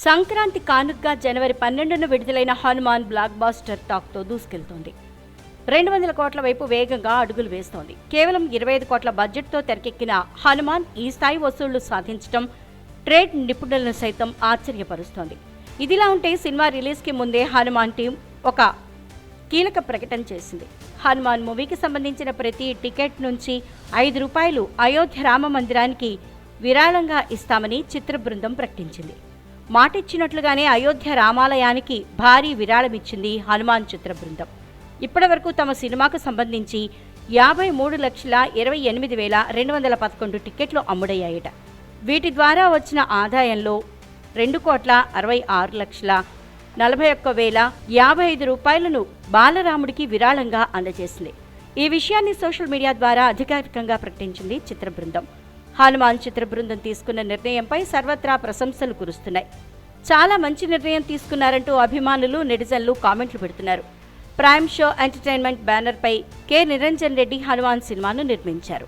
సంక్రాంతి కానుకగా జనవరి 12న విడుదలైన Hanuman black buster టాక్తో దూసుకెళ్తోంది. 200 కోట్ల వైపు వేగంగా అడుగులు వేస్తోంది. కేవలం 25 కోట్ల బడ్జెట్తో తెరకెక్కిన హనుమాన్ ఈ స్థాయి వసూళ్లు సాధించడం ట్రేడ్ నిపుణులను సైతం ఆశ్చర్యపరుస్తోంది. ఇదిలా ఉంటే సినిమా రిలీజ్కి ముందే హనుమాన్ టీం ఒక కీలక ప్రకటన చేసింది. హనుమాన్ మూవీకి సంబంధించిన ప్రతి టికెట్ నుంచి ₹5 అయోధ్య రామ మందిరానికి విరాళంగా ఇస్తామని చిత్ర బృందం ప్రకటించింది. మాటిచ్చినట్లుగానే అయోధ్య రామాలయానికి భారీ విరాళమిచ్చింది హనుమాన్ చిత్ర బృందం. ఇప్పటివరకు తమ సినిమాకు సంబంధించి 53,28,211 టికెట్లు అమ్ముడయ్యాయట. వీటి ద్వారా వచ్చిన ఆదాయంలో ₹2,66,41,055 బాలరాముడికి విరాళంగా అందజేసింది. ఈ విషయాన్ని సోషల్ మీడియా ద్వారా అధికారికంగా ప్రకటించింది చిత్ర బృందం. హనుమాన్ చిత్ర బృందం తీసుకున్న నిర్ణయంపై సర్వత్రా ప్రశంసలు కురుస్తున్నాయి. చాలా మంచి నిర్ణయం తీసుకున్నారంటూ అభిమానులు, నెటిజన్లు కామెంట్లు పెడుతున్నారు. ప్రైమ్ షో ఎంటర్టైన్మెంట్ బ్యానర్పై కె నిరంజన్ రెడ్డి హనుమాన్ సినిమాను నిర్మించారు.